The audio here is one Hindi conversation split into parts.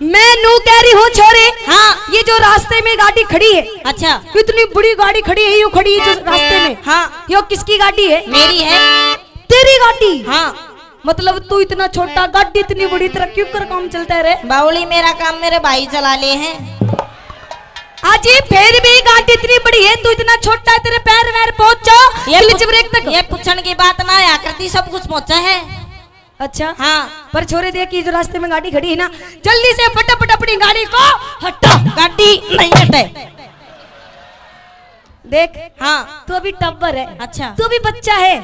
मैं नू कह रही हूँ छोरे। हाँ। ये जो रास्ते में गाड़ी खड़ी है, अच्छा, इतनी बड़ी गाड़ी खड़ी है, यूँ खड़ी है जो रास्ते में, हाँ, ये किसकी गाड़ी है? मेरी है। तेरी गाड़ी? हाँ। मतलब तू इतना छोटा, गाड़ी इतनी बड़ी, तरह क्यों कर काम चलता है रे? बाउली मेरा काम मेरे भाई चला ले हैं। अजी फिर भी गाड़ी इतनी बड़ी है, तू इतना छोटा है, तेरे पैर वैर पहुंचो ये क्लच ब्रेक तक। ये पूछने की बात ना आया करती, सब कुछ पहुंचा है। अच्छा हाँ। पर छोरे देख, ये जो रास्ते में गाड़ी खड़ी है ना, जल्दी से फटाफट अपनी गाड़ी को हटा। गाड़ी नहीं हटे। देख हाँ। तू अभी टब्बर है। अच्छा। तू अभी बच्चा है,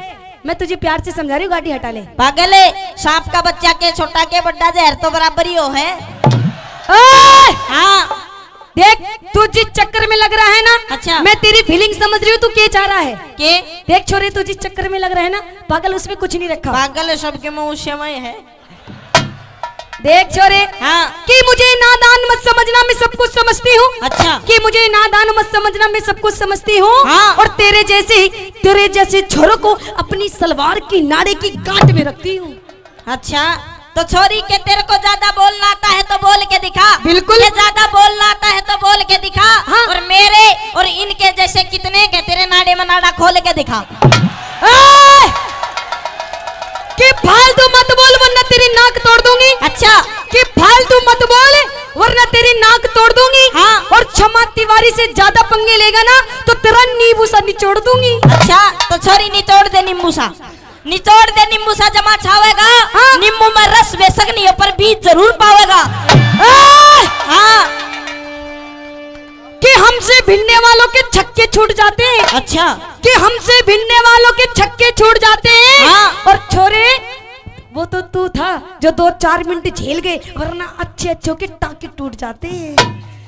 मैं तुझे प्यार से समझा रही हूँ, गाड़ी हटा ले। पागल है, सांप का बच्चा के छोटा के बड्डा जहर तो बराबर ही हो है। हाँ। देख तू जिस चक्कर में लग रहा है ना, अच्छा, मैं तेरी फीलिंग समझ रही हूँ, तू क्या चाह रहा है। के देख छोरे, तू जिस चक्कर में लग रहा है ना, पागल उसमें कुछ नहीं रखा। पागल सबके मुंह समय है। देख छोरे, हाँ, कि मुझे नादान मत समझना, मैं सब कुछ समझती हूँ। अच्छा, कि मुझे नादान मत समझना, मैं सब कुछ समझती हूँ। हाँ। और तेरे जैसे छोरों को अपनी सलवार की नाड़े की गांठ में रखती हूँ। अच्छा, तो छोरी के तेरे को ज्यादा बोलना आता है तो बोल के दिखा। बिल्कुल। ये ज्यादा बोलना आता है तो बोल के दिखा। हाँ। और मेरे और इनके जैसे कितने के तेरे नाड़े में नाड़ा खोल के दिखा। कि फालतू मत बोल वरना तेरी नाक तोड़ दूंगी। अच्छा, कि फालतू मत बोल वरना तेरी नाक तोड़ दूंगी। हाँ। और क्षमा तिवारी से ज्यादा पंगे लेगा ना तो तेरा नींबू सा निचोड़ दूंगी। अच्छा, तो छोरी निचोड़ दे नींबू सा, निचोड़ दे नींबू सा, जमा छावेगा। हाँ। नींबू में रस बेशक नहीं हो पर बीज जरूर पावेगा। हाँ। कि हमसे भिड़ने वालों के छक्के छूट जाते हैं। अच्छा, कि हमसे भिड़ने वालों के छक्के छूट जाते हैं। हाँ। और छोरे, वो तो तू था जो 2-4 मिनट झेल गए, वरना अच्छे अच्छों के टांके टूट जाते हैं।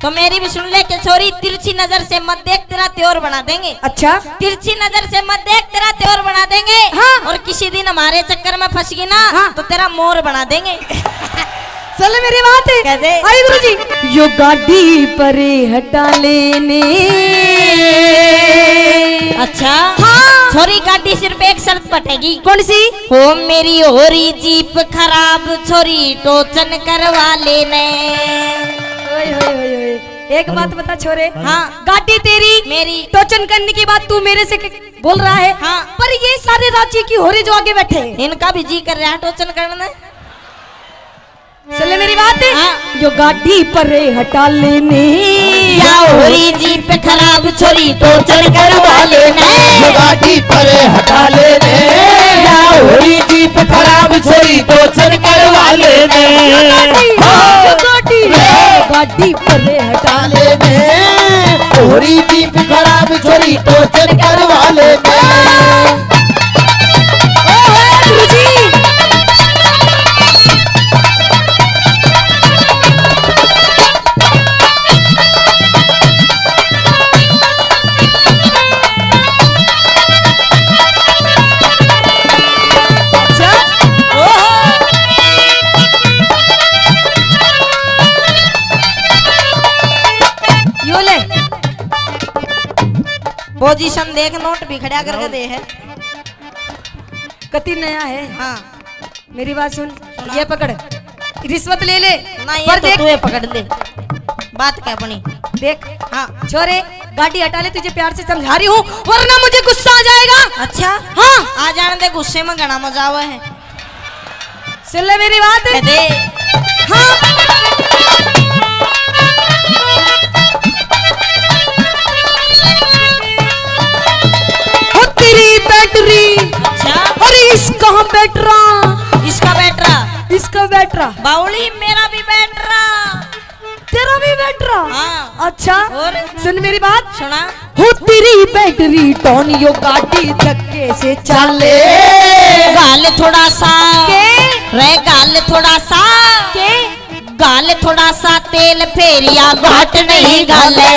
तो मेरी भी सुन ले कि छोरी, तिरछी नजर से मत देख, तेरा त्योर बना देंगे। अच्छा, तिरछी नजर से मत देख, तेरा त्योर बना देंगे। हाँ। और किसी दिन हमारे चक्कर में फंस गई ना, हाँ। तो तेरा मोर बना देंगे। चल मेरी बात है। कह दे। अरे गुरुजी, यो गाड़ी परे हटा लेने। अच्छा, हाँ। छोरी गाड़ी सिर्फ एक शर्त पटेगी। कौन सी? हो मेरी होरी जीप खराब, छोरी टोचन करवा लेने। ओए होए होए होए। एक बात बता छोरे, हाँ। गाड़ी तेरी, मेरी। टोचन करने की बात तू मेरे से बोल रहा है। हाँ। पर ये सारे राज्य की होरे जो आगे बैठे हैं, इनका भी जी कर रहा है टोचन करने। चले मेरी बात है। हाँ। जो गाड़ी परे हटा लेने, या होरी जीप खराब, छोरी टोचन करवा लेने। जो गाड़ी परे हटा लेने, या होरी जीप खराब, छोरी टोचन करवा लेने। गाड़ी परे हटा लेने, होरी जीप खराब, छोरी टोचन करवा लेने। पोजीशन देख, नोट भी खड़ा करके दे है। कति नया है। हाँ। मेरी बात सुन, ये पकड़, रिश्वत ले ले। ना ये पर तो देख, तू पकड़ ले, बात क्या बनी। देख हाँ। छोरे, गाड़ी हटा ले, तुझे प्यार से समझा रही हूँ, वरना मुझे गुस्सा आ जाएगा। अच्छा, हाँ। आ जाने दे, गुस्से में घना मजा आवा है। सुन ले मेरी बात। कह दे। हाँ। तेरी बैटरी। अच्छा, अरे इसका बैटरा, इसका बैटरा, इसका बैटरा। बाउली मेरा भी बैटरा, तेरा भी बैटरा। हाँ। अच्छा, और सुन मेरी बात। सुना। हो तेरी बैटरी टोनियो गाड़ी धक्के से चले। गाल थोड़ा सा के रे, गाल थोड़ा सा के गाल थोड़ा सा तेल फेरिया, घाट नहीं गाले।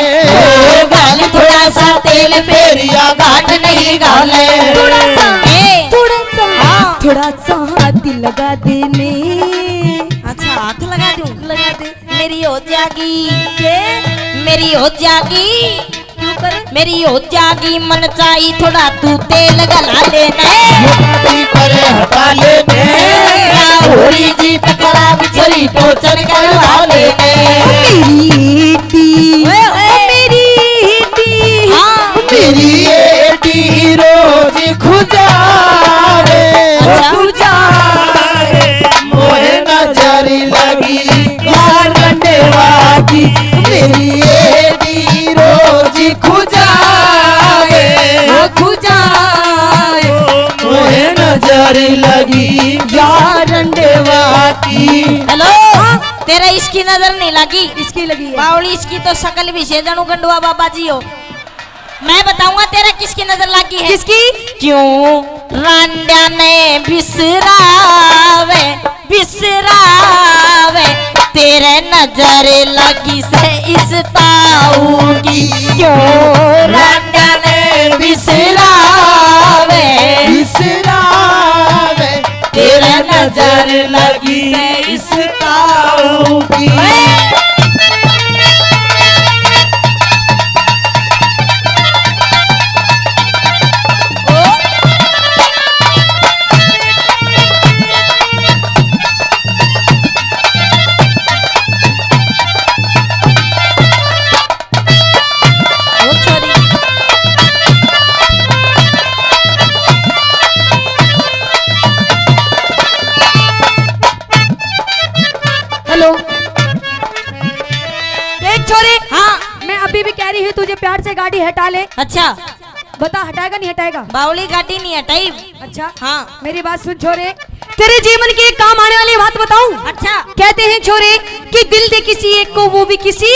गाल थोड़ा सा तेल फेरिया, घाट नहीं गाले। थोड़ा सा, ए, थोड़ा सा, हाँ। थोड़ा सा हाथ लगा देने। अच्छा, हाथ लगा दूं? लगा दे। मेरी हो जागी, के मेरी हो जागी, क्यों कर? मेरी हो जागी मन चाही थोड़ा तू तेल गला लेना गाड़ी पर हटा लेने होरी जीप खराब छरी टोचन करवा लेने मेरी टी, मेरी टी, हाँ मेरी एडी रोज खुजावे मोहे नजर लगी यार गंडेवा की मेरी एडी रोज खुजावे मोहे नजर लगी यार गंडेवा की हेलो तेरा इसकी नजर नहीं लगी? इसकी लगी है। बावली इसकी तो शकल भी से जानू गंडुआ बाबा जी हो। मैं बताऊंगा तेरा किसकी नजर लगी है। किसकी? क्यों रांडा ने बिसरावे बिसरावे तेरे नजर लगी से इस ताऊ की क्यों रांडा ने बिसरावे बिसरावे तेरे नजर लगी इस ताऊ की तुझे प्यार से गाड़ी हटा ले। अच्छा बता हटाएगा नहीं हटाएगा? बावली गाड़ी नहीं हटाई। अच्छा हाँ मेरी बात सुन छोरे, तेरे जीवन की एक काम आने वाली बात बताऊं? अच्छा कहते हैं छोरे कि दिल दे किसी एक को वो भी किसी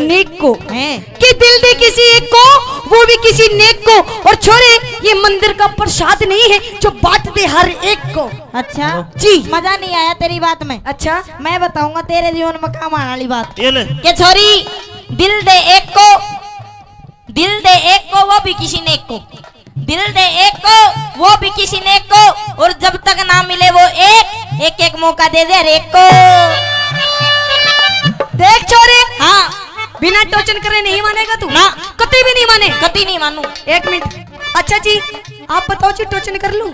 नेक को, कि दिल दे किसी एक को वो भी किसी नेक को। और छोरे ये मंदिर का प्रसाद नहीं है जो बांट दे हर एक को। अच्छा जी मजा नहीं आया तेरी बात में। अच्छा मैं बताऊंगा तेरे जीवन में काम आने वाली बात। के छोरी दिल दे एक को, दिल दे एक को वो भी किसी नेक को, दिल दे एक को वो भी किसी नेक को। और जब तक ना मिले वो एक एक, एक मौका दे दे हर एक को। देख छोरे हाँ बिना टोचन करे नहीं मानेगा तू? ना कभी भी नहीं माने। कभी नहीं मानू। एक मिनट। अच्छा जी आप बताओ जी टोचन कर लूं?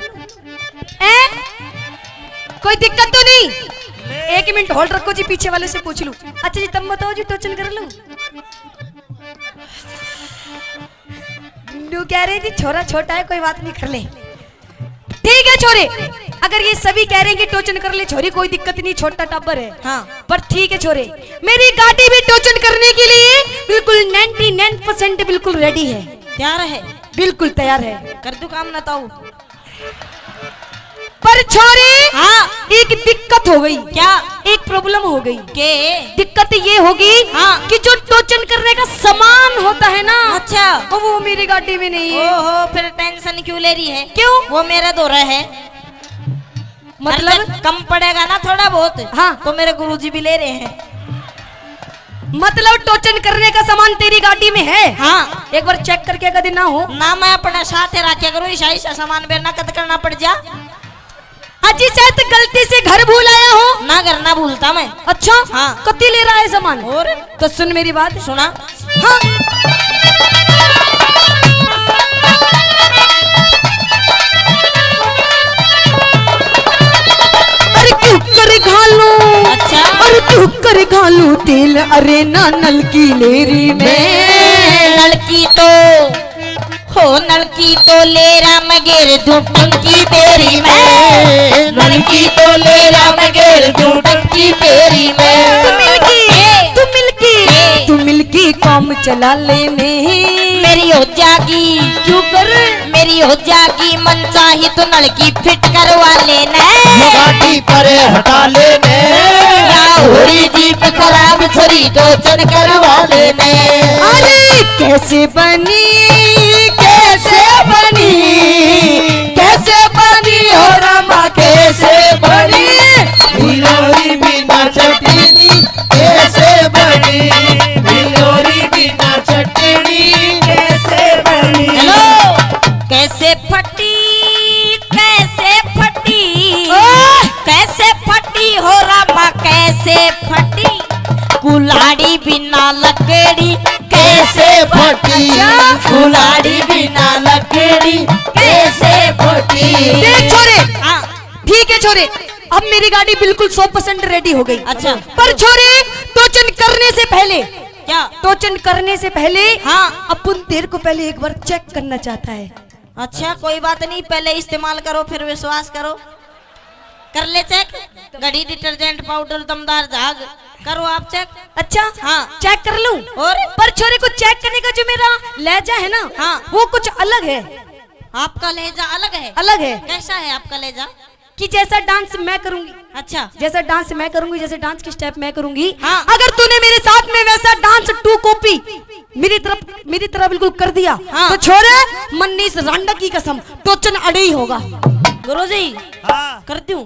कोई दिक्कत तो नहीं? एक मिनट होल्ड रखो जी, पीछे वाले से पूछ लूं। अच्छा जी तुम बताओ जी टोचन कर लूं? तू कह रहे जी छोरा छोटा है कोई बात नहीं कर ले। ठीक है छोरे, अगर ये सभी कह रहे हैं कि टोचन कर ले छोरी कोई दिक्कत नहीं, छोटा टब्बर है। हाँ पर ठीक है छोरे, मेरी गाड़ी भी टोचन करने के लिए बिल्कुल 99% बिल्कुल रेडी है, तैयार है, बिल्कुल तैयार है। कर दू काम ना ताऊ। पर छोरे हाँ एक दिक्कत हो गई। क्या? एक प्रॉब्लम हो गई। के दिक्कत ये होगी हाँ कि जो टोचन करने का सामान होता है ना, अच्छा वो मेरी गाड़ी में नहीं है। ओहो फिर टेंशन क्यों ले रही है? क्यों? वो मेरा दौरा है। मतलब कम पड़ेगा ना थोड़ा बहुत। हाँ तो मेरे गुरुजी भी ले रहे हैं। मतलब टोचन करने का सामान तेरी गाड़ी में है? हाँ एक बार चेक करके कभी ना हो ना मैं अपने साथ ही रखे करूँ, ऐसा सामान बेरना कद करना पड़ जा। अजी शायद गलती से घर भूल आया हो ना घर ना भूलता मैं। अच्छा हाँ कति ले रहा है सामान? और तो सुन मेरी बात। सुना। हाँ अरे क्यों कर घालू, अच्छा अरे क्यों कर घालू तेल अरे ना नलकी लेरी में। लड़की तो हो नलकी तो ले राम गेर दूं टंकी तेरी में, लड़की तो ले राम गेर दूं टंकी तेरी में। तू मिलकी काम चला लेने मेरी हो जागी क्यों कर, मेरी हो जागी मन चाही तो नलकी फिट करवा लेना। गाड़ी पर हटा लेने या होरी जीप खराब छरी टोचन करवा लेने। अरे कैसे बनी, कैसे बनी, कैसे बनी हो रामा कैसे बनी, भिलोरी बिना चटनी कैसे बनी, भिलोरी बिना चटनी कैसे बनी। हेलो कैसे फटी, कैसे फटी, कैसे फटी हो रामा कैसे फटी, कुल्हाड़ी बिना लकड़ी कैसे फटी कुल्हाड़ी बिना लकड़ी कैसे फटी। देख छोरे, हाँ ठीक है छोरे, अब मेरी गाड़ी बिल्कुल 100% रेडी हो गई। अच्छा। पर छोरे टोचन करने से पहले, क्या? टोचन करने से पहले हाँ। अपन तेरे को पहले एक बार चेक करना चाहता है। अच्छा कोई बात नहीं, पहले इस्तेमाल करो फिर विश्वास करो। कर ले चेक, घड़ी डिटर्जेंट पाउडर दमदार झाग, करो आप चेक। अच्छा हाँ। चेक कर लूं? और पर छोरे को चेक करने का जो मेरा लहजा है ना, हाँ। वो कुछ अलग है। आपका लहजा अलग है? अलग है कैसा है आपका लहजा? कि जैसा डांस मैं करूंगी, अच्छा जैसा डांस मैं करूंगी, जैसे डांस की स्टेप मैं करूंगी, हाँ। अगर तूने मेरे साथ में वैसा डांस टू कॉपी मेरी तरह बिल्कुल कर दिया, हाँ। तो छोरे मन्नीस रांडा की कसम टोचन अड़े ही होगा। गुरुजी हाँ, कर दूं?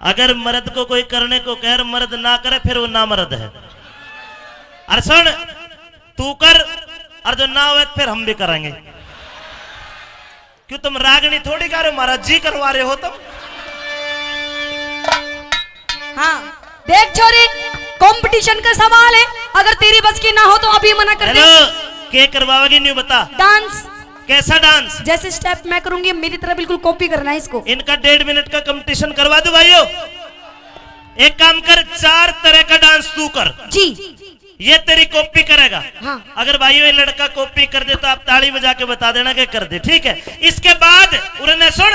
अगर मर्द को कोई करने को कह मर्द ना करे फिर वो ना मर्द है। अरे सुन, तू कर और जो ना हो फिर हम भी करेंगे। क्यों तुम रागनी थोड़ी गा रहे हो, महाराज जी करवा रहे हो तुम। हाँ देख छोरे, कंपटीशन का सवाल है, अगर तेरी बस की ना हो तो अभी मना कर दे। हेलो, के करवाओगी नहीं बता? डांस कैसा डांस? जैसे स्टेप मैं करूंगी मेरी तरह बिल्कुल कॉपी करना है इसको। इनका 1.5 मिनट का कंपटीशन करवा दो भाइयों। एक काम कर, 4 तरह का डांस तू कर, जी ये तेरी कॉपी करेगा। हाँ। अगर भाइयों ये लड़का कॉपी कर दे तो आप ताली बजा के बता देना कि कर दे, ठीक है? इसके बाद उन्होंने सुन,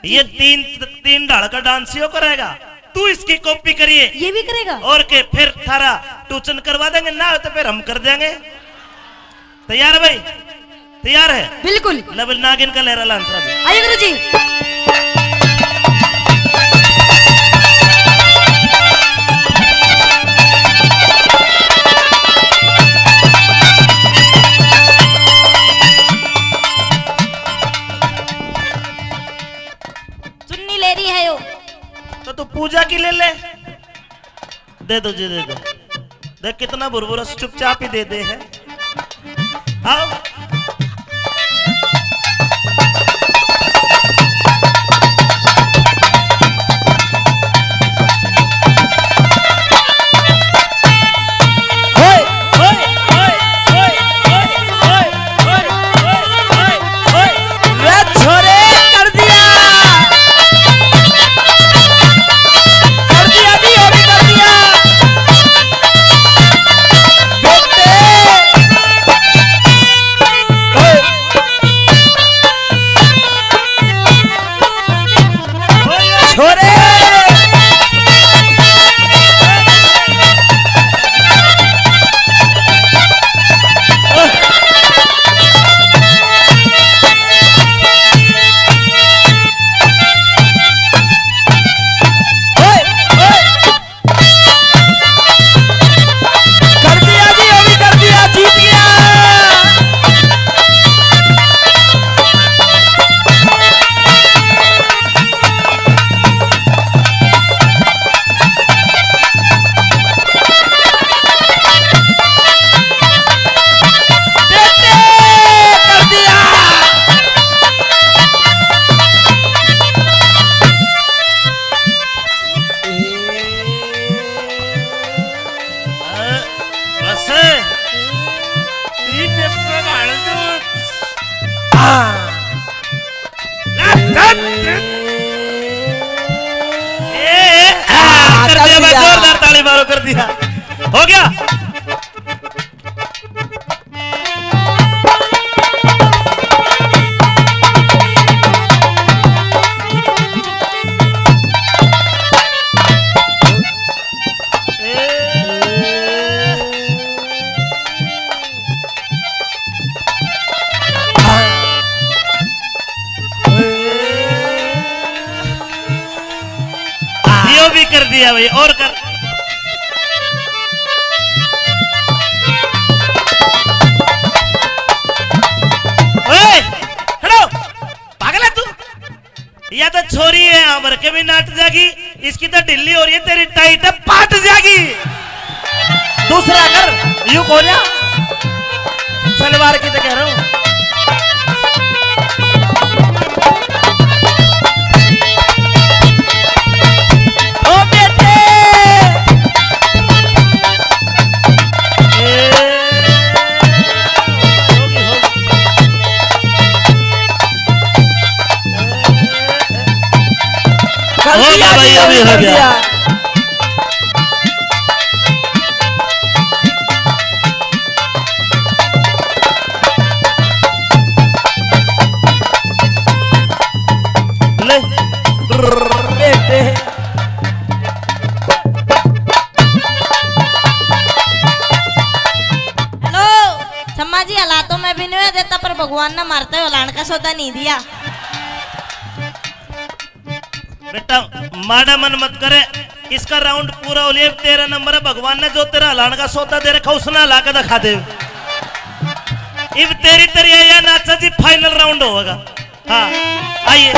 ये तीन ढाल का डांस यो करेगा, तू इसकी कॉपी करिए। ये भी करेगा? और के फिर थारा ट्यूशन करवा देंगे, ना हो तो फिर हम कर देंगे। तैयार है भाई? तैयार है? बिल्कुल। लबल नागिन का लहरा लांसरा भी। आइए गुरु जी। चुन्नी ले रही है यो। तो तू पूजा की ले ले, दे दो जी, दे दो। देख कितना बुरबुरा, चुपचाप ही दे दे है। आओ जोरदार ताली मारो, कर दिया, हो गया। भी कर दिया भाई, और कर। हेलो, पागल है तू? या तो छोरी है आमर के भी नाट जागी, इसकी तो ढिल्ली हो रही है, तेरी टाइट है पाट जागी। दूसरा कर, यू कोरिया सलवार की तो कह रहा हूं। ये हो गया। ले बेटे हेलो सम्मा जी, हालातों में भी नहीं देता पर भगवान ने मारते हुए लान का सौदा नहीं दिया। बेटा माड़ा मन मत करे, इसका राउंड पूरा हो लिया, 13 नंबर है। भगवान ने जो तेरा हलान का सौदा दे रखा उसने हला के दिखा दे। इब तेरी तेरी या नाचा जी फाइनल राउंड होगा। हाँ आइए।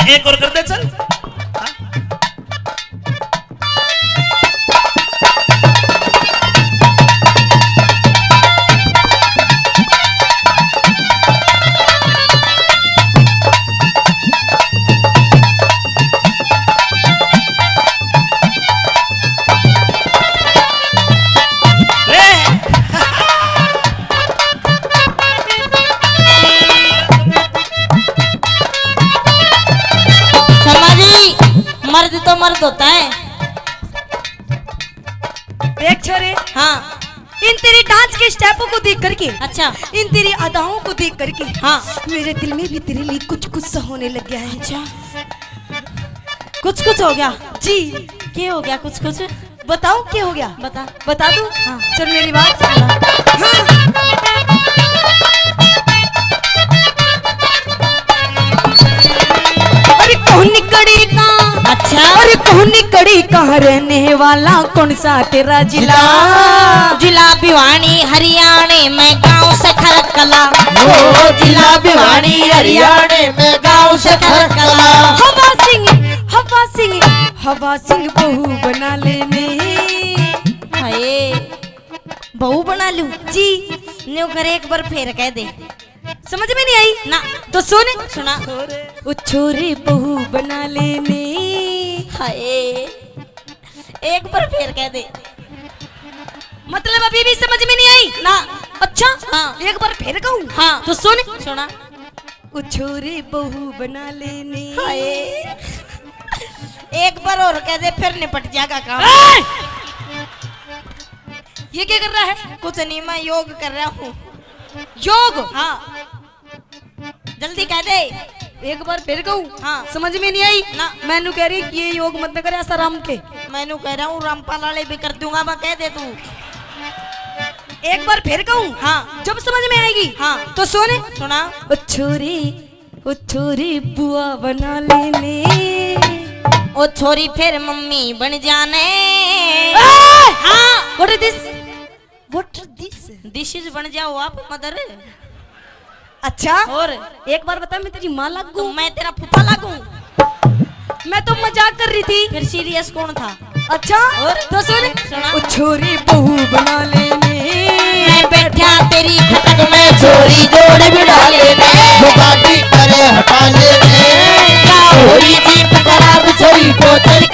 एक और कर दे चल। मर्द तो मर्द होता है। देख छोरे, हाँ इन तेरी डांस के स्टेपों को देख करके, अच्छा, इन तेरी अदाओं को देख करके, हाँ मेरे दिल में भी तेरे लिए कुछ कुछ सा होने लग गया है। अच्छा, कुछ कुछ हो गया जी। क्या हो गया? कुछ कुछ बताओ क्या हो गया? बता दूं? हाँ चल मेरी बात सुन। हाँ। अरे कौन कड़ी का, अच्छा, अरे कौन कड़ी कहाँ रहने वाला, कौन सा तेरा जिला? जिला भिवानी हरियाणा में, गांव से खरकला। ओ जिला भिवानी हरियाणा में, गांव से खरकला। हवा सिंह, हवा सिंह, हवा सिंह बहू बना लेने। हाय, बहू बना लूं जी। न्यू कर एक बार फिर कह दे। समझ में नहीं आई ना तो सुन। सुना। ओ छोरे बहू बना लेने। हाय, एक बार फिर कह दे। मतलब अभी भी समझ में नहीं आई ना। अच्छा हाँ। एक बार फिर कहूँ? हाँ तो सुन। सुना। ओ छोरे बहू बना लेने। हाय, एक बार और कह दे फिर निपट जाएगा काम। ये क्या कर रहा है? कुछ नहीं, मैं योग कर रहा हूँ। योग? हाँ, जल्दी कह दे। एक बार फिर कहूँ? हाँ। समझ में नहीं आई ना। मैनू कह रही कि ये योग मत करे ऐसा राम के। मैनू कह रहा हूँ रामपाल वाले भी कर दूंगा, मैं कह दे तू। एक बार फिर कहूँ? हाँ। जब समझ में आएगी। हाँ तो सुन। सुना। ओ छोरी बुआ बना लेने। ओ छोरी फिर मम्मी बन जाने। हाँ। What is this? What is this? This is बन जाओ आप मदर। अच्छा, और एक बार बता, मैं तेरी माँ लगूं? तो मैं तेरा फूफा लगूं? मैं तो मजाक कर रही थी। फिर सीरियस कौन था? अच्छा, और तो सुन। सुना। ओ छोरी बहू बना लेने। मैं बैठा तेरी खटक में, छोरी जोड़ बिड़ा लेने। गाड़ी करे हटा लेने। होरी जीप खराब, छोरी को चल